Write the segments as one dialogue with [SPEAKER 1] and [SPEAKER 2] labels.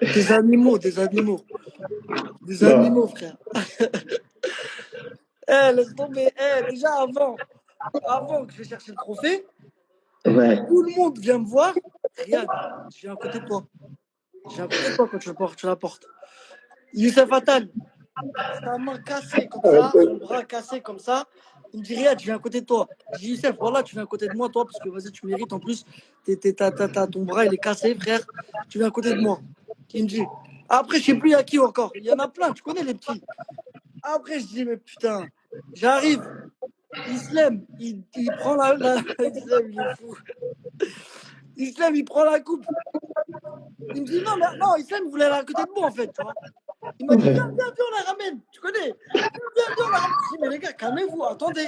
[SPEAKER 1] Des animaux, des animaux. Des
[SPEAKER 2] Non.
[SPEAKER 1] animaux, frère. Laisse tomber. Déjà, avant que je vais chercher le trophée,
[SPEAKER 2] Ouais.
[SPEAKER 1] tout le monde vient me voir. Riyad, je viens à côté de toi. Je viens à côté de toi quand tu la portes. Youssef Attal, sa main cassée comme ça, son bras cassé comme ça. Il me dit, Riyad, je viens à côté de toi. Je dis, Youssef, voilà, tu viens à côté de moi, toi, parce que vas-y, tu mérites. En plus, ton bras, il est cassé, frère. Tu viens à côté de moi. Il me dit. Après, je sais plus à qui encore. Il y en a plein, tu connais les petits. Après, je dis, mais putain, j'arrive. Islam, il prend Islam, il est fou. Islam, il prend la coupe. Il me dit, non, mais non, Islam, il voulait aller à côté de moi, en fait, tu vois. Il m'a dit, viens, viens, viens, on la ramène. Tu connais? Viens, viens, viens, on la ramène. Je dis, mais les gars, calmez-vous, attendez.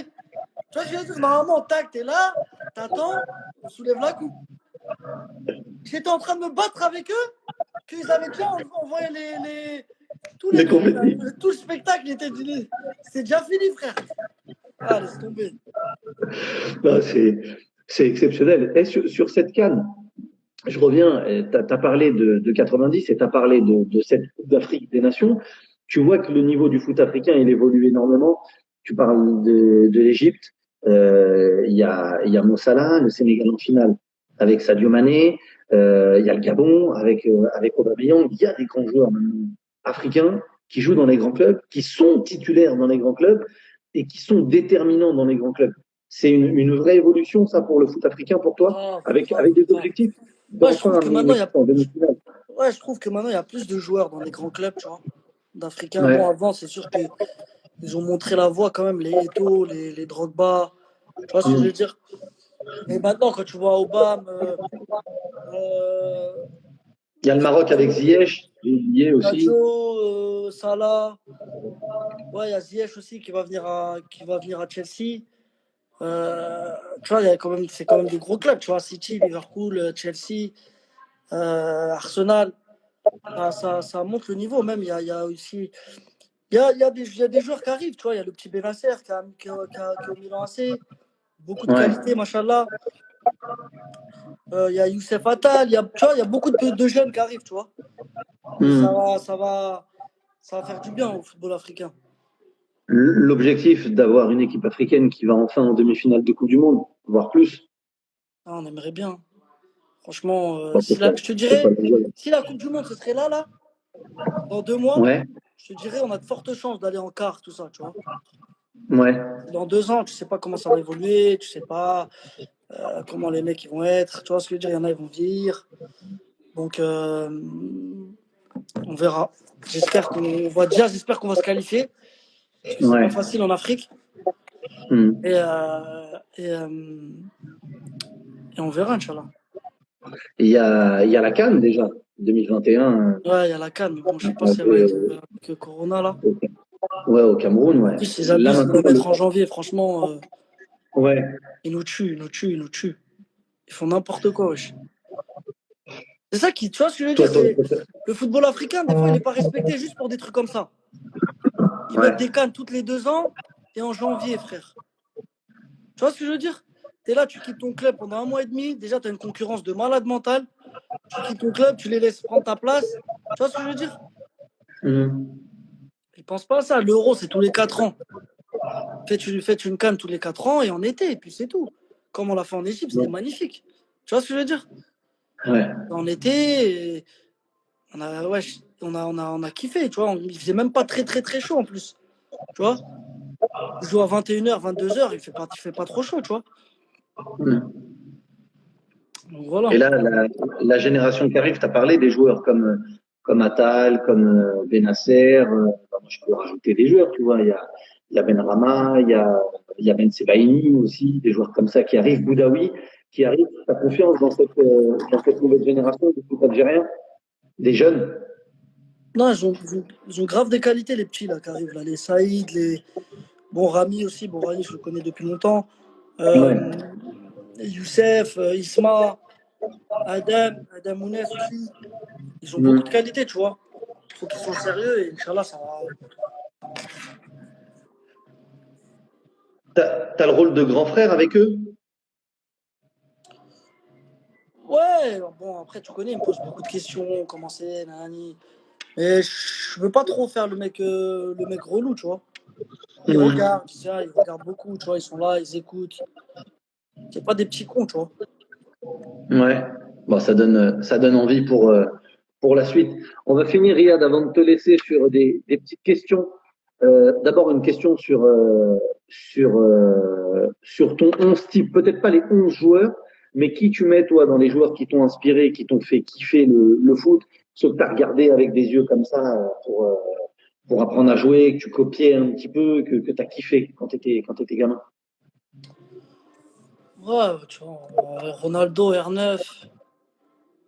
[SPEAKER 1] Tu vois, je veux dire, normalement, tac, t'es là, t'attends, on soulève la coupe. J'étais en train de me battre avec eux, qu'ils avaient déjà envoyé tous les
[SPEAKER 2] Les
[SPEAKER 1] trucs, là,
[SPEAKER 2] compétitions.
[SPEAKER 1] tout le spectacle était c'est déjà fini, frère. Ah, laisse tomber.
[SPEAKER 2] Non, c'est exceptionnel. Et sur cette canne, je reviens, tu as parlé de 90 et tu as parlé de cette Coupe d'Afrique des Nations. Tu vois que le niveau du foot africain, il évolue énormément. Tu parles de l'Égypte. Il y a Mo Salah, le Sénégal en finale avec Sadio Mané. Il y a le Gabon avec Aubameyang. Il y a des grands joueurs maintenant africains qui jouent dans les grands clubs, qui sont titulaires dans les grands clubs et qui sont déterminants dans les grands clubs. C'est une vraie évolution, ça, pour le foot africain, pour toi,
[SPEAKER 1] Grave,
[SPEAKER 2] avec
[SPEAKER 1] grave,
[SPEAKER 2] des
[SPEAKER 1] grave.
[SPEAKER 2] objectifs
[SPEAKER 1] Ouais, je trouve
[SPEAKER 2] d'enfin
[SPEAKER 1] que
[SPEAKER 2] amener une
[SPEAKER 1] maintenant,
[SPEAKER 2] équipe en demi-finale.
[SPEAKER 1] ouais, je trouve que maintenant, il y a plus de joueurs dans les grands clubs, tu vois, d'Africains. Bon,
[SPEAKER 2] Ouais,
[SPEAKER 1] avant, c'est sûr qu'ils ont montré la voie quand même, les Eto'o, les Drogba. Tu vois ce que je veux
[SPEAKER 2] mm.
[SPEAKER 1] dire? Mais maintenant, quand tu vois Obama, euh,
[SPEAKER 2] Il y a le Maroc avec
[SPEAKER 1] Sadio,
[SPEAKER 2] Ziyech, j'ai oublié aussi.
[SPEAKER 1] Salah, ouais, il y a Ziyech aussi qui va venir à Chelsea. Tu vois, il y a quand même, c'est quand même des gros clubs, tu vois, City, Liverpool, Chelsea, Arsenal. Ça monte le niveau même. Il y a aussi. Il y a des joueurs qui arrivent, tu vois. Il y a le petit Benasser qui est au Milan AC. Beaucoup de
[SPEAKER 2] Ouais.
[SPEAKER 1] qualité, machallah. Il y a Youssef Attal. Tu vois, il y a beaucoup de jeunes qui arrivent, tu vois. Et ça
[SPEAKER 2] Mm.
[SPEAKER 1] va, ça va, ça va faire du bien au football africain.
[SPEAKER 2] L'objectif d'avoir une équipe africaine qui va enfin en demi-finale de Coupe du Monde, voire plus.
[SPEAKER 1] Ah, on aimerait bien. Franchement,
[SPEAKER 2] Bon,
[SPEAKER 1] je te
[SPEAKER 2] c'est pas
[SPEAKER 1] dirais,
[SPEAKER 2] déjà.
[SPEAKER 1] si la Coupe du Monde, ce serait là, dans 2 mois,
[SPEAKER 2] Ouais,
[SPEAKER 1] je te dirais, on a de fortes chances d'aller en quart, tout ça, tu vois.
[SPEAKER 2] ouais.
[SPEAKER 1] Dans 2 ans, tu sais pas comment ça va évoluer, tu sais pas comment les mecs ils vont être. Tu vois ce que je veux dire? Il y en a, ils vont vieillir. Donc, on verra. J'espère qu'on va se qualifier, parce que c'est pas
[SPEAKER 2] Ouais.
[SPEAKER 1] facile en Afrique.
[SPEAKER 2] Mm.
[SPEAKER 1] Et on verra, Inch'Allah.
[SPEAKER 2] Il y a la Cannes déjà, 2021,
[SPEAKER 1] Ouais, il y a la CAN, mais bon, je sais pas si elle va
[SPEAKER 2] euh,
[SPEAKER 1] être que Corona là.
[SPEAKER 2] ouais, au Cameroun,
[SPEAKER 1] En
[SPEAKER 2] ouais.
[SPEAKER 1] plus, ils
[SPEAKER 2] Là
[SPEAKER 1] abusent de le
[SPEAKER 2] maintenant,
[SPEAKER 1] mettre en janvier. Franchement,
[SPEAKER 2] ouais.
[SPEAKER 1] ils nous tuent, ils nous tuent, ils nous tuent. Ils font n'importe quoi, wesh. C'est ça qui, tu vois ce que je veux dire?
[SPEAKER 2] Toi,
[SPEAKER 1] C'est le football africain, des fois, il n'est pas respecté juste pour des trucs comme ça. Ils mettent des
[SPEAKER 2] ouais.
[SPEAKER 1] cannes toutes les 2 ans et en janvier, frère. Tu vois ce que je veux dire? Tu es là, tu quittes ton club pendant un mois et demi. Déjà, tu as une concurrence de malade mental. Tu quittes ton club, tu les laisses prendre ta place. Tu vois ce que je veux dire?
[SPEAKER 2] Mm.
[SPEAKER 1] Ils pensent pas à ça. L'euro, c'est tous les 4 ans. Faites une canne tous les 4 ans et en été, et puis c'est tout. Comme on l'a fait en Égypte, c'était magnifique. Tu vois ce que je veux dire?
[SPEAKER 2] Ouais.
[SPEAKER 1] En été, ouais, on a kiffé, tu vois. Il faisait même pas très, très, très chaud en plus. Tu vois? Tu joues à 21h, 22h, il fait pas trop chaud, tu vois.
[SPEAKER 2] Mm.
[SPEAKER 1] Donc
[SPEAKER 2] Et
[SPEAKER 1] voilà.
[SPEAKER 2] là, la génération qui arrive, tu as parlé des joueurs comme Attal, comme Benacer. Moi, je peux rajouter des joueurs, tu vois. Il y a Benrahma, il y a Ben Sebaini aussi, des joueurs comme ça qui arrivent. Boudaoui qui arrive. Tu as confiance dans cette nouvelle génération du foot algérien, des jeunes?
[SPEAKER 1] Non, ils ont grave des qualités, les petits là qui arrivent là. Les Saïd, bon, Rami aussi. Bon, Rami, je le connais depuis longtemps.
[SPEAKER 2] Ouais.
[SPEAKER 1] Euh, Youssef, Isma, Adam Mounès aussi. Ils ont beaucoup de
[SPEAKER 2] Mm.
[SPEAKER 1] qualités, tu vois. Il faut qu'ils soient sérieux et Inch'Allah, ça va.
[SPEAKER 2] T'as le rôle de grand frère avec eux?
[SPEAKER 1] Ouais, bon, après, tu connais, il me pose beaucoup de questions, comment c'est, nanani. Mais je veux pas trop faire le mec relou, tu vois. Ils
[SPEAKER 2] Mhm.
[SPEAKER 1] regardent, ça, ils regardent beaucoup, tu vois, ils sont là, ils écoutent. C'est pas des petits cons, tu vois.
[SPEAKER 2] Ouais. Bon, ça donne envie pour la suite. On va finir, Riyad, avant de te laisser sur des petites questions. D'abord, une question sur ton 11 type. Peut-être pas les 11 joueurs, mais qui tu mets, toi, dans les joueurs qui t'ont inspiré, qui t'ont fait kiffer le foot, ceux que tu as regardé avec des yeux comme ça pour apprendre à jouer, que tu copiais un petit peu, que tu as kiffé quand t'étais gamin.
[SPEAKER 1] Ouais, tu vois, Ronaldo, R9,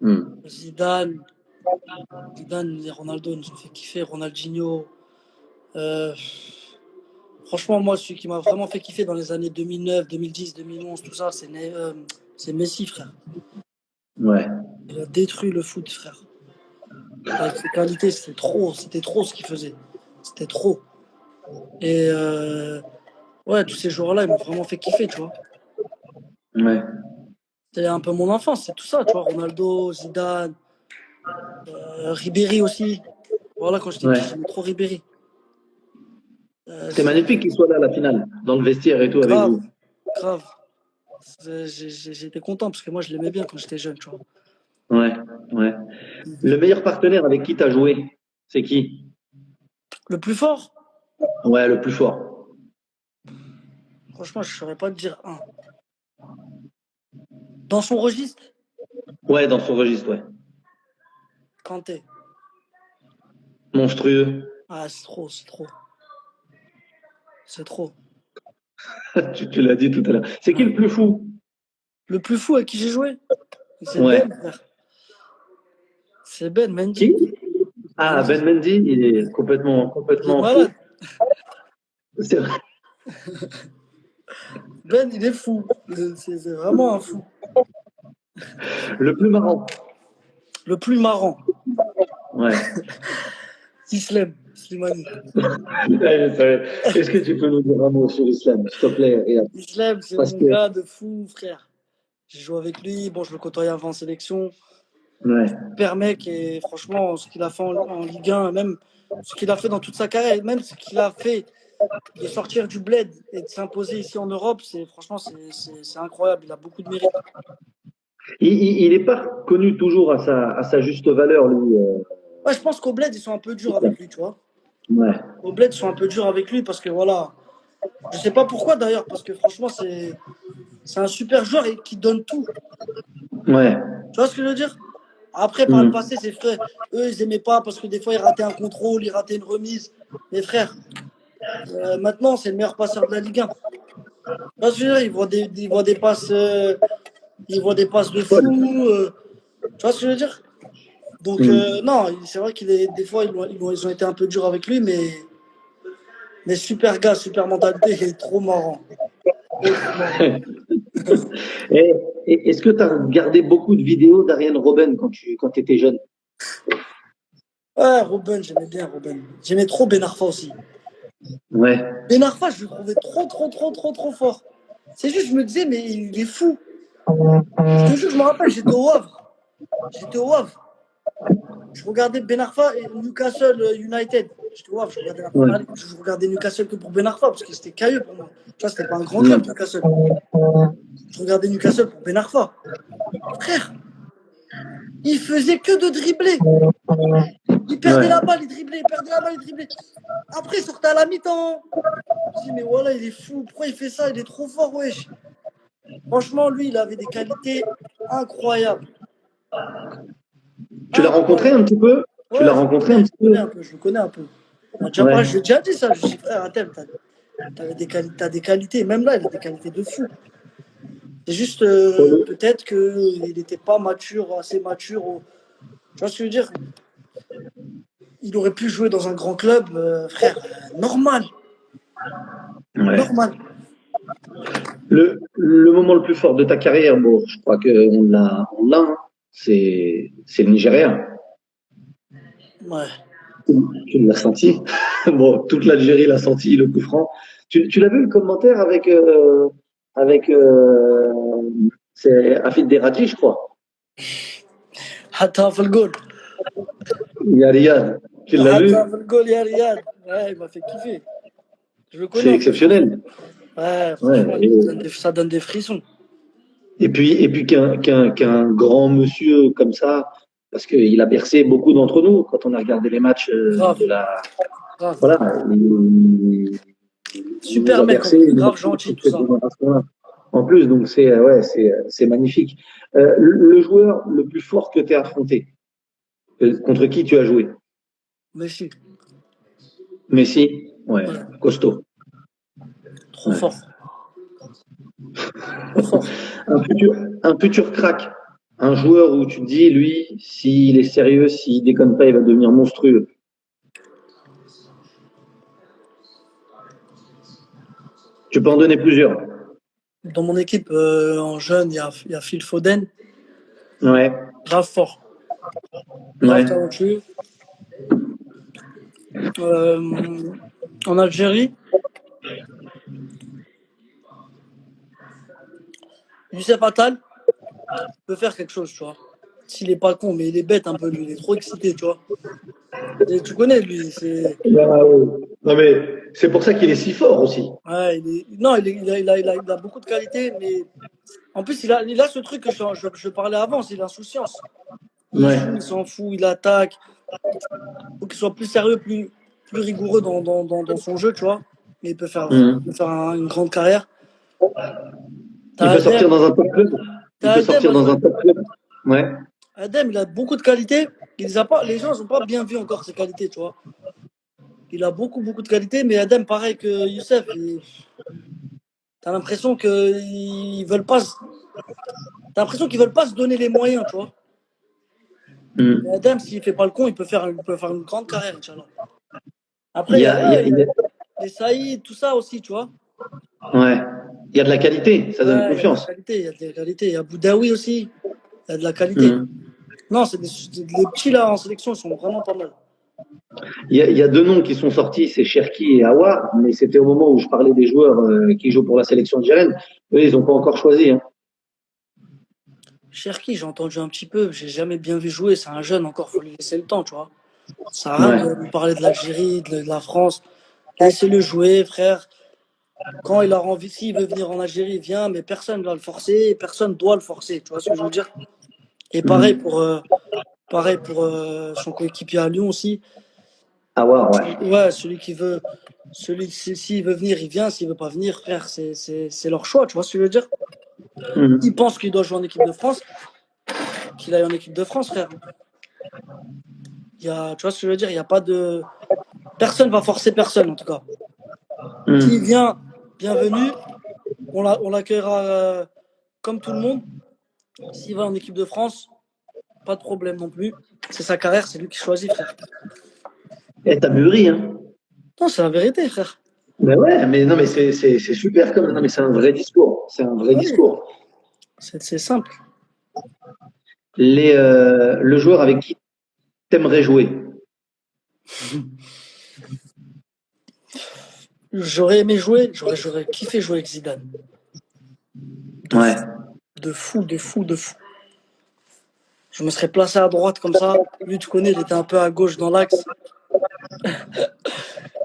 [SPEAKER 2] Hmm.
[SPEAKER 1] Zidane. Zidane et Ronaldo nous ont fait kiffer, Ronaldinho. Euh, Franchement, moi, celui qui m'a vraiment fait kiffer dans les années 2009, 2010, 2011, tout ça, c'est Messi, frère.
[SPEAKER 2] Ouais,
[SPEAKER 1] Il a détruit le foot, frère. Avec ses qualités, c'était trop ce qu'il faisait. C'était trop. Et ouais, tous ces joueurs-là, ils m'ont vraiment fait kiffer, tu vois.
[SPEAKER 2] ouais,
[SPEAKER 1] C'était un peu mon enfance, c'est tout ça, tu vois. Ronaldo, Zidane, Ribéry aussi. Voilà, quand j'étais
[SPEAKER 2] ouais.
[SPEAKER 1] petit, j'aimais trop Ribéry.
[SPEAKER 2] C'était magnifique qu'il soit là à la finale, dans le vestiaire et tout avec
[SPEAKER 1] Grave,
[SPEAKER 2] vous.
[SPEAKER 1] grave. J'étais content parce que moi, je l'aimais bien quand j'étais jeune, tu vois.
[SPEAKER 2] Ouais, ouais. Le meilleur partenaire avec qui tu as joué, c'est qui?
[SPEAKER 1] Le plus fort,
[SPEAKER 2] Ouais, le plus fort.
[SPEAKER 1] franchement, je ne saurais pas te dire un. Dans son registre,
[SPEAKER 2] Ouais, dans son registre, ouais.
[SPEAKER 1] Kanté.
[SPEAKER 2] Monstrueux.
[SPEAKER 1] Ah, c'est trop, c'est trop. C'est trop.
[SPEAKER 2] Tu l'as dit tout à l'heure. C'est qui
[SPEAKER 1] Ouais.
[SPEAKER 2] le plus fou?
[SPEAKER 1] Le plus fou avec qui j'ai joué, c'est
[SPEAKER 2] Ouais.
[SPEAKER 1] Ben, frère. C'est Ben Mendy.
[SPEAKER 2] Qui? Ah,
[SPEAKER 1] Mendy,
[SPEAKER 2] Ben Mendy, il est
[SPEAKER 1] il est
[SPEAKER 2] complètement fou.
[SPEAKER 1] malade.
[SPEAKER 2] C'est vrai.
[SPEAKER 1] Ben, il est fou. C'est vraiment un fou.
[SPEAKER 2] Le plus marrant.
[SPEAKER 1] Le plus marrant,
[SPEAKER 2] Ouais.
[SPEAKER 1] Slimani.
[SPEAKER 2] Ouais, est-ce que tu peux nous dire un mot sur l'islam, s'il te plaît, Riyad?
[SPEAKER 1] Islem, c'est
[SPEAKER 2] Parce
[SPEAKER 1] mon
[SPEAKER 2] que,
[SPEAKER 1] gars de fou, frère. J'ai joué avec lui. Bon, je le côtoyais avant en sélection.
[SPEAKER 2] ouais.
[SPEAKER 1] Super mec. Et franchement, ce qu'il a fait en Ligue 1, même ce qu'il a fait dans toute sa carrière, et même ce qu'il a fait de sortir du bled et de s'imposer ici en Europe, franchement, c'est incroyable. Il a beaucoup de mérite.
[SPEAKER 2] Il est pas connu toujours à sa juste valeur, lui.
[SPEAKER 1] Ouais, je pense qu'au bled, ils sont un peu durs avec lui, tu vois.
[SPEAKER 2] Ouais.
[SPEAKER 1] Au bled, ils sont un peu durs avec lui parce que voilà. Je sais pas pourquoi d'ailleurs, parce que franchement, c'est un super joueur et qui donne tout.
[SPEAKER 2] Ouais.
[SPEAKER 1] Tu vois ce que je veux dire? Après, par le
[SPEAKER 2] Hmm.
[SPEAKER 1] passé, ses frères, eux, ils aimaient pas parce que des fois, ils rataient un contrôle, ils rataient une remise. Mais frère, maintenant, c'est le meilleur passeur de la Ligue 1. Tu vois ce que je veux dire? Ils voient des passes de
[SPEAKER 2] Paul.
[SPEAKER 1] fou. Tu vois ce que je veux dire? Donc,
[SPEAKER 2] Hmm.
[SPEAKER 1] non, c'est vrai des fois, ils ont été un peu durs avec lui, mais super gars, super mentalité, il est trop marrant. Trop, trop marrant.
[SPEAKER 2] Et, est-ce que tu as regardé beaucoup de vidéos d'Ariane Robben quand étais jeune?
[SPEAKER 1] Ouais, Robben, j'aimais bien Robben. J'aimais trop Ben Arfa aussi.
[SPEAKER 2] Ouais.
[SPEAKER 1] Ben Arfa, je le trouvais trop, trop, trop, trop, trop fort. C'est juste, je me disais, mais il est fou. Je te jure, je me rappelle, j'étais au Havre. J'étais au Havre. Je regardais Ben Arfa et Newcastle United. J'étais au Havre, je regardais la
[SPEAKER 2] Ouais.
[SPEAKER 1] première ligue. Je regardais Newcastle que pour Ben Arfa, parce que c'était cailleux pour moi. Tu vois, c'était pas un grand club,
[SPEAKER 2] Hmm.
[SPEAKER 1] Newcastle. Je regardais Newcastle pour Ben Arfa. Frère, il faisait que de dribbler. Il perdait
[SPEAKER 2] Ouais.
[SPEAKER 1] la balle, il driblait, il perdait la balle, il driblait. Après, il sortait à la mi-temps. Je dis, mais voilà, il est fou. Pourquoi il fait ça? Il est trop fort, wesh. Franchement, lui, il avait des qualités incroyables.
[SPEAKER 2] Tu l'as rencontré
[SPEAKER 1] Incroyables.
[SPEAKER 2] un petit peu? Tu l'as
[SPEAKER 1] Ouais,
[SPEAKER 2] rencontré un petit
[SPEAKER 1] je le connais
[SPEAKER 2] peu?
[SPEAKER 1] un peu, je le connais un peu.
[SPEAKER 2] Ouais.
[SPEAKER 1] Je lui ai déjà dit ça. Je lui ai dit, frère, Athème, t'as des qualités. Même là, il a des qualités de fou. C'est juste, peut-être qu'il n'était pas mature, assez mature. Tu vois ce que je veux dire? Il aurait pu jouer dans un grand club, frère, normal.
[SPEAKER 2] Ouais.
[SPEAKER 1] Normal.
[SPEAKER 2] Le moment le plus fort de ta carrière, bon, je crois on l'a, hein. C'est le Nigeria.
[SPEAKER 1] Ouais.
[SPEAKER 2] Tu l'as senti. Bon, toute l'Algérie l'a senti, le coup franc. Tu l'as vu le commentaire avec c'est Afid Derrati, je crois.
[SPEAKER 1] Hatta في الجول.
[SPEAKER 2] Il y a Riyad. Tu l'as vu?
[SPEAKER 1] Hatta في الجول يا Riyad. Ouais, il m'a fait kiffer. Je le connais
[SPEAKER 2] C'est
[SPEAKER 1] en plus.
[SPEAKER 2] exceptionnel.
[SPEAKER 1] Ouais,
[SPEAKER 2] Ouais.
[SPEAKER 1] franchement, ça donne des frissons.
[SPEAKER 2] Et puis qu'un grand monsieur comme ça, parce qu'il a bercé beaucoup d'entre nous quand on a regardé les matchs
[SPEAKER 1] Grave,
[SPEAKER 2] de la.
[SPEAKER 1] grave.
[SPEAKER 2] Voilà, il nous
[SPEAKER 1] Super
[SPEAKER 2] a
[SPEAKER 1] mec en
[SPEAKER 2] bercé
[SPEAKER 1] plus,
[SPEAKER 2] une
[SPEAKER 1] grave
[SPEAKER 2] toute
[SPEAKER 1] gentil, tout
[SPEAKER 2] cette
[SPEAKER 1] ça.
[SPEAKER 2] génération-là. En plus, donc c'est magnifique. Le joueur le plus fort que tu as affronté, contre qui tu as joué?
[SPEAKER 1] Messi,
[SPEAKER 2] Messi? Ouais,
[SPEAKER 1] ouais,
[SPEAKER 2] costaud.
[SPEAKER 1] trop
[SPEAKER 2] Ouais.
[SPEAKER 1] fort. Trop fort.
[SPEAKER 2] Un futur crack. Un joueur où tu te dis, lui, s'il est sérieux, s'il déconne pas, il va devenir monstrueux. Tu peux en donner plusieurs.
[SPEAKER 1] Dans mon équipe, en jeune, il y a Phil Foden,
[SPEAKER 2] Ouais,
[SPEAKER 1] grave fort, grave
[SPEAKER 2] ouais.
[SPEAKER 1] talentueux. En Algérie, Youssef Attal peut faire quelque chose, tu vois. S'il est pas con, mais il est bête un peu, lui, il est trop excité, tu vois. Et tu connais, lui, c'est.
[SPEAKER 2] Ah ouais. Non, mais c'est pour ça qu'il est si fort aussi.
[SPEAKER 1] Ouais, non, il a beaucoup de qualités, mais en plus, il a ce truc que je parlais avant, c'est l'insouciance. Il
[SPEAKER 2] Ouais.
[SPEAKER 1] joue, il s'en fout, il attaque. Faut qu'il soit plus sérieux, plus rigoureux dans son jeu, tu vois. Mais il peut
[SPEAKER 2] Mhm.
[SPEAKER 1] faire une grande carrière.
[SPEAKER 2] Il
[SPEAKER 1] T'as
[SPEAKER 2] peut sortir
[SPEAKER 1] Adem,
[SPEAKER 2] dans un top club. Il
[SPEAKER 1] t'as
[SPEAKER 2] peut
[SPEAKER 1] Adem
[SPEAKER 2] sortir
[SPEAKER 1] aussi.
[SPEAKER 2] dans un top club. Ouais.
[SPEAKER 1] Adem, il a beaucoup de qualités. Les gens n'ont pas bien vu encore ses qualités, tu vois. Il a beaucoup, beaucoup de qualités, mais Adem, pareil que Youssef, t'as l'impression qu'ils veulent pas. T'as l'impression qu'ils veulent pas se donner les moyens, tu vois. Mais
[SPEAKER 2] Mhm.
[SPEAKER 1] Adem, s'il fait pas le con, il peut faire une grande carrière, Inch'Allah.
[SPEAKER 2] Il
[SPEAKER 1] Après,
[SPEAKER 2] y a, il y a- il y a-
[SPEAKER 1] les Saïd, tout ça aussi, tu vois.
[SPEAKER 2] ouais. Il y a de la qualité, ça donne
[SPEAKER 1] Ouais, il y a de la
[SPEAKER 2] confiance.
[SPEAKER 1] qualité, il y a de la qualité. Il y a Boudaoui aussi, il y a de la qualité.
[SPEAKER 2] Mhm.
[SPEAKER 1] Non, les petits là en sélection, ils sont vraiment pas mal.
[SPEAKER 2] Il y a deux noms qui sont sortis, c'est Cherki et Aouar, mais c'était au moment où je parlais des joueurs qui jouent pour la sélection algérienne. Eux, ils n'ont pas encore choisi. Hein.
[SPEAKER 1] Cherki, j'ai entendu un petit peu, j'ai jamais bien vu jouer. C'est un jeune encore, faut lui laisser le temps, tu vois. Ça sert à rien
[SPEAKER 2] Ouais.
[SPEAKER 1] de lui parler de l'Algérie, de la France. Laissez-le jouer, frère. Quand il a envie, s'il veut venir en Algérie, il vient, mais personne ne va le forcer, personne doit le forcer. Tu vois ce que je veux dire? Et
[SPEAKER 2] Mhm.
[SPEAKER 1] pareil pour son coéquipier à Lyon aussi.
[SPEAKER 2] Aouar, ouais.
[SPEAKER 1] Ouais, s'il veut venir, il vient. S'il veut pas venir, frère, c'est leur choix. Tu vois ce que je veux dire? Il
[SPEAKER 2] Mhm.
[SPEAKER 1] pense qu'il doit jouer en équipe de France, qu'il aille en équipe de France, frère. Tu vois ce que je veux dire? Il y a pas de. Personne va forcer personne, en tout cas. S'il
[SPEAKER 2] Mhm.
[SPEAKER 1] vient, bienvenue. On l'accueillera comme tout le monde. S'il va en équipe de France, pas de problème non plus. C'est sa carrière, c'est lui qui choisit, frère.
[SPEAKER 2] Eh, t'as mûri, hein.
[SPEAKER 1] Non, c'est la vérité, frère.
[SPEAKER 2] Ben ouais, mais non, mais c'est super comme. Non, mais c'est un vrai discours. C'est un vrai
[SPEAKER 1] Oui,
[SPEAKER 2] discours.
[SPEAKER 1] c'est simple.
[SPEAKER 2] Le joueur avec qui t'aimerais jouer.
[SPEAKER 1] J'aurais aimé jouer, j'aurais kiffé jouer avec Zidane. De
[SPEAKER 2] Ouais.
[SPEAKER 1] fou, de fou, de fou, de fou. Je me serais placé à droite comme ça. Lui, tu connais, il était un peu à gauche dans l'axe.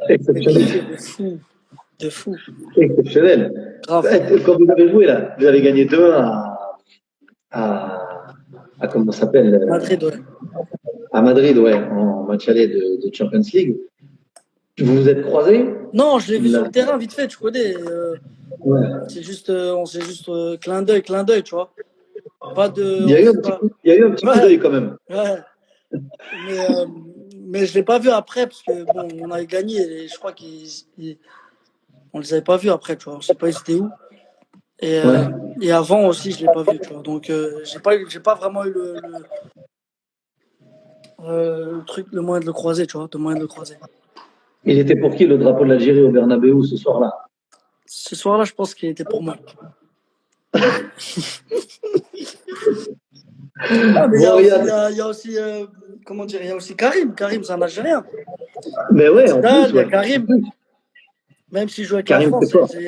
[SPEAKER 1] J'ai kiffé
[SPEAKER 2] Exceptionnel.
[SPEAKER 1] de fou, de fou.
[SPEAKER 2] Exceptionnel.
[SPEAKER 1] Grave.
[SPEAKER 2] Quand vous avez joué là, vous avez gagné 2-1 à, comment ça s'appelle
[SPEAKER 1] Madrid, ouais.
[SPEAKER 2] à Madrid, ouais, en match aller de Champions League. Vous vous êtes croisés?
[SPEAKER 1] Non, je l'ai vu
[SPEAKER 2] Il
[SPEAKER 1] sur
[SPEAKER 2] l'a-
[SPEAKER 1] le terrain, vite fait, tu connais.
[SPEAKER 2] ouais.
[SPEAKER 1] On s'est juste clin d'œil, tu vois. Pas de,
[SPEAKER 2] Il y a
[SPEAKER 1] on
[SPEAKER 2] eu un
[SPEAKER 1] s'est
[SPEAKER 2] petit
[SPEAKER 1] pas.
[SPEAKER 2] coup, il y a eu un petit coup
[SPEAKER 1] Ouais,
[SPEAKER 2] d'œil quand même.
[SPEAKER 1] ouais. Mais, euh, mais je l'ai pas vu après parce que bon, on avait gagné et je crois on les avait pas vus après, tu vois. On sait pas ils étaient où. Et,
[SPEAKER 2] Ouais.
[SPEAKER 1] euh, et avant aussi, je l'ai pas vu, tu vois. Donc j'ai pas vraiment eu le truc, le moyen de le croiser, tu vois, le moyen de le croiser.
[SPEAKER 2] Il était pour qui le drapeau de l'Algérie au Bernabeu ce soir-là?
[SPEAKER 1] Ce soir-là, je pense qu'il était pour moi. Ah, mais
[SPEAKER 2] Bon, Riyad.
[SPEAKER 1] il y a aussi comment dire, il y a aussi Karim. Karim, c'est un Algérien.
[SPEAKER 2] Mais
[SPEAKER 1] Il y a
[SPEAKER 2] ouais, en
[SPEAKER 1] Zidane,
[SPEAKER 2] plus,
[SPEAKER 1] il y a
[SPEAKER 2] ouais. En
[SPEAKER 1] Karim.
[SPEAKER 2] plus,
[SPEAKER 1] Même s'il joue avec la
[SPEAKER 2] Karim, c'est
[SPEAKER 1] France,
[SPEAKER 2] fort.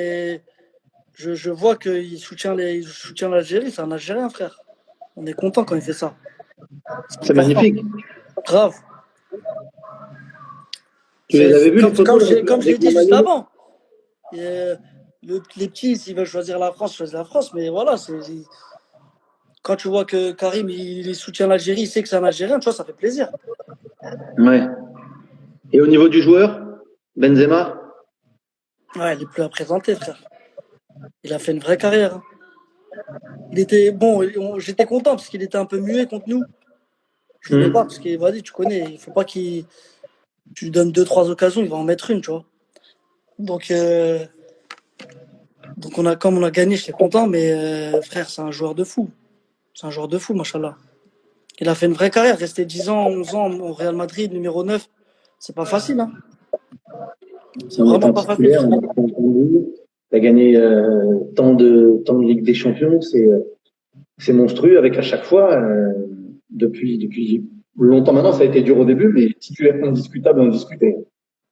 [SPEAKER 1] je vois qu'il soutient l'Algérie. C'est un Algérien, frère. On est content quand il fait ça.
[SPEAKER 2] C'est magnifique.
[SPEAKER 1] Grave.
[SPEAKER 2] Tu les avais vus, les photos
[SPEAKER 1] Comme je l'ai
[SPEAKER 2] avec
[SPEAKER 1] dit
[SPEAKER 2] le
[SPEAKER 1] juste
[SPEAKER 2] maillot?
[SPEAKER 1] avant. Les petits, s'ils veulent choisir la France, choisissent la France. Mais voilà, quand tu vois que Karim, il soutient l'Algérie, il sait que c'est un Algérien, tu vois, ça fait plaisir.
[SPEAKER 2] Ouais. Et au niveau du joueur, Benzema?
[SPEAKER 1] Ouais, il est plus à présenter, frère. Il a fait une vraie carrière. Hein. Il était bon, j'étais content parce qu'il était un peu muet contre nous. Je voulais pas parce que, vas-y, tu connais, il faut pas qu'il. Tu lui donnes deux, trois occasions, il va en mettre une, tu vois. Donc, comme on a gagné, j'étais content, mais frère, c'est un joueur de fou. C'est un joueur de fou, machallah. Il a fait une vraie carrière, resté 10 ans, 11 ans au Real Madrid, numéro 9. C'est pas facile, hein. C'est
[SPEAKER 2] En
[SPEAKER 1] vraiment
[SPEAKER 2] étant
[SPEAKER 1] pas facile,
[SPEAKER 2] titulaire,
[SPEAKER 1] frère.
[SPEAKER 2] en étant entendu, tu as gagné tant de Ligue des Champions, c'est monstrueux avec à chaque fois, depuis longtemps maintenant, ça a été dur au début, mais titulaire indiscutable, indiscuté.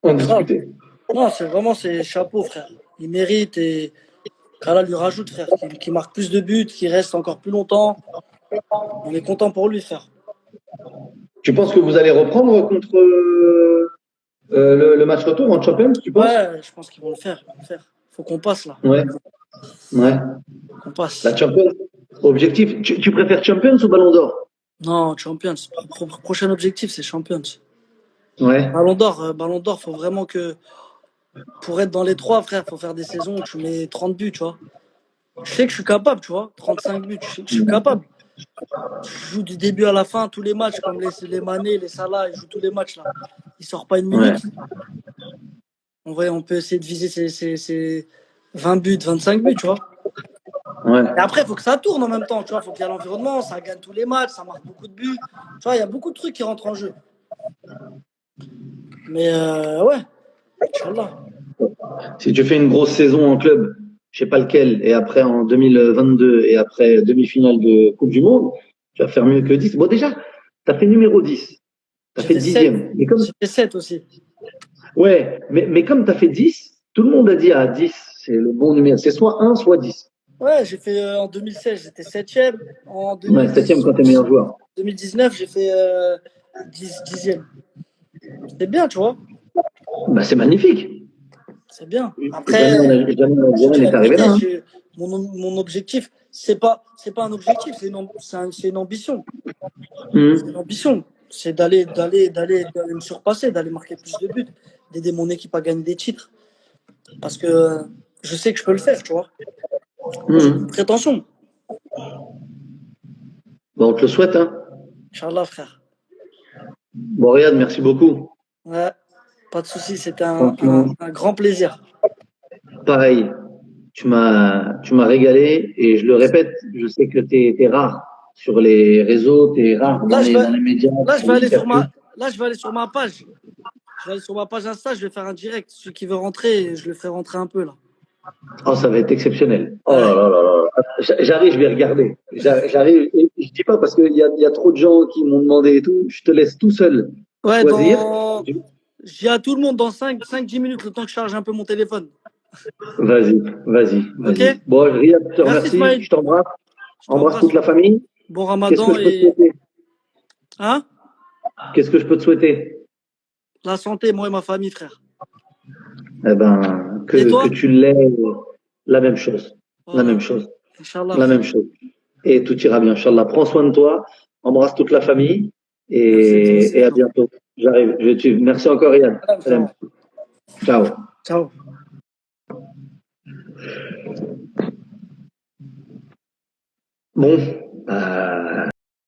[SPEAKER 1] Grave.
[SPEAKER 2] Indiscuté.
[SPEAKER 1] Non, c'est chapeau, frère. Il mérite et qu'Allah lui rajoute, frère. Qu'il marque plus de buts, qu'il reste encore plus longtemps. On est content pour lui, frère.
[SPEAKER 2] Tu penses que vous allez reprendre contre le match retour en Champions, tu penses?
[SPEAKER 1] Ouais, je pense qu'ils vont le faire. Ils vont le faire. Faut qu'on passe là.
[SPEAKER 2] Ouais, ouais.
[SPEAKER 1] Faut qu'on
[SPEAKER 2] La
[SPEAKER 1] passe.
[SPEAKER 2] Champions, objectif. Tu préfères Champions ou Ballon d'Or?
[SPEAKER 1] Non, Champions. Prochain objectif, c'est Champions.
[SPEAKER 2] Ouais.
[SPEAKER 1] Ballon d'Or, faut vraiment que. Pour être dans les trois, frère, faut faire des saisons où tu mets 30 buts, tu vois. Je sais que je suis capable, tu vois. 35 buts, je sais que je suis capable. Je joue du début à la fin, tous les matchs, comme les Mané, les Salah, ils jouent tous les matchs là. Il sort pas une
[SPEAKER 2] Ouais.
[SPEAKER 1] minute. On peut essayer de viser ces 20 buts, 25 buts, tu vois.
[SPEAKER 2] Ouais.
[SPEAKER 1] Et après, il faut que ça tourne en même temps, tu vois. Il faut qu'il y ait l'environnement, ça gagne tous les matchs, ça marque beaucoup de buts. Tu vois, il y a beaucoup de trucs qui rentrent en jeu. Mais ouais, Inch'Allah.
[SPEAKER 2] Si tu fais une grosse saison en club, je sais pas lequel, et après en 2022 et après demi-finale de Coupe du Monde, tu vas faire mieux que 10. Bon, déjà, tu as fait numéro 10. Tu as
[SPEAKER 1] J'ai
[SPEAKER 2] fait
[SPEAKER 1] fait 7.
[SPEAKER 2] 10e. Mais comme,
[SPEAKER 1] J'ai fait 7 aussi.
[SPEAKER 2] ouais, mais comme tu as fait 10, tout le monde a dit, ah, 10, c'est le bon numéro. C'est soit 1, soit 10.
[SPEAKER 1] Ouais, j'ai fait en 2016, j'étais 7e. En
[SPEAKER 2] Ouais, 7e quand tu es meilleur joueur.
[SPEAKER 1] 2019, j'ai fait 10e. C'est bien, tu vois.
[SPEAKER 2] Bah, c'est magnifique.
[SPEAKER 1] C'est bien.
[SPEAKER 2] Jamais on
[SPEAKER 1] Après, je
[SPEAKER 2] jamais on
[SPEAKER 1] dis la
[SPEAKER 2] est arrivé là.
[SPEAKER 1] vérité,
[SPEAKER 2] Hein.
[SPEAKER 1] mon objectif, c'est pas un objectif, c'est une ambition. C'est une
[SPEAKER 2] Hum,
[SPEAKER 1] ambition. C'est d'aller me surpasser, d'aller marquer plus de buts, d'aider mon équipe à gagner des titres. Parce que je sais que je peux le faire, tu vois. Moi, j'ai une
[SPEAKER 2] hum.
[SPEAKER 1] prétention.
[SPEAKER 2] Bon, on te le souhaite. Hein.
[SPEAKER 1] Inch'Allah, frère.
[SPEAKER 2] Bon, Riyad, merci beaucoup.
[SPEAKER 1] Ouais, pas de souci, c'était
[SPEAKER 2] Franchement,
[SPEAKER 1] un grand plaisir.
[SPEAKER 2] pareil. Tu m'as régalé et je le répète, je sais que tu es rare sur les réseaux, tu es rare
[SPEAKER 1] Là,
[SPEAKER 2] dans les médias,
[SPEAKER 1] là, je
[SPEAKER 2] tu
[SPEAKER 1] vais
[SPEAKER 2] es
[SPEAKER 1] aller
[SPEAKER 2] hyper
[SPEAKER 1] sur
[SPEAKER 2] peu.
[SPEAKER 1] là, je vais aller sur ma page. Je vais aller sur ma page Insta, je vais faire un direct. Celui qui veut rentrer, je le ferai rentrer un peu là.
[SPEAKER 2] Oh, ça va être exceptionnel. Oh là
[SPEAKER 1] Ouais.
[SPEAKER 2] là là là. J'arrive, je vais regarder. J'arrive, et je dis pas parce qu'il y a trop de gens qui m'ont demandé et tout. Je te laisse tout seul
[SPEAKER 1] Ouais,
[SPEAKER 2] choisir.
[SPEAKER 1] je dis à tout le monde dans 5-10 minutes, le temps que je charge un peu mon téléphone.
[SPEAKER 2] Vas-y, vas-y,
[SPEAKER 1] Ok?
[SPEAKER 2] vas-y. Bon, Riyad, je te
[SPEAKER 1] Merci,
[SPEAKER 2] remercie.
[SPEAKER 1] Smile.
[SPEAKER 2] Je t'embrasse.
[SPEAKER 1] Je
[SPEAKER 2] Embrasse
[SPEAKER 1] t'embrasse,
[SPEAKER 2] toute la
[SPEAKER 1] frère.
[SPEAKER 2] famille.
[SPEAKER 1] Bon
[SPEAKER 2] Qu'est-ce que
[SPEAKER 1] ramadan
[SPEAKER 2] je peux te
[SPEAKER 1] et.
[SPEAKER 2] souhaiter?
[SPEAKER 1] Hein?
[SPEAKER 2] Qu'est-ce que je peux te souhaiter?
[SPEAKER 1] La santé, moi et ma famille, frère.
[SPEAKER 2] Eh ben,
[SPEAKER 1] Et
[SPEAKER 2] que
[SPEAKER 1] toi?
[SPEAKER 2] tu l'aies, la même chose. La même
[SPEAKER 1] Voilà.
[SPEAKER 2] chose.
[SPEAKER 1] Inch'Allah,
[SPEAKER 2] La même
[SPEAKER 1] frère.
[SPEAKER 2] chose. Et tout ira bien, Inch'Allah. Prends soin de toi. Embrasse toute la famille.
[SPEAKER 1] Merci, toi aussi,
[SPEAKER 2] Et à
[SPEAKER 1] frère.
[SPEAKER 2] bientôt. J'arrive. Je vais te suivre. Merci encore, Yann.
[SPEAKER 1] Salam,
[SPEAKER 2] Salam.
[SPEAKER 1] frère.
[SPEAKER 2] Ciao.
[SPEAKER 1] Ciao.
[SPEAKER 2] Bon.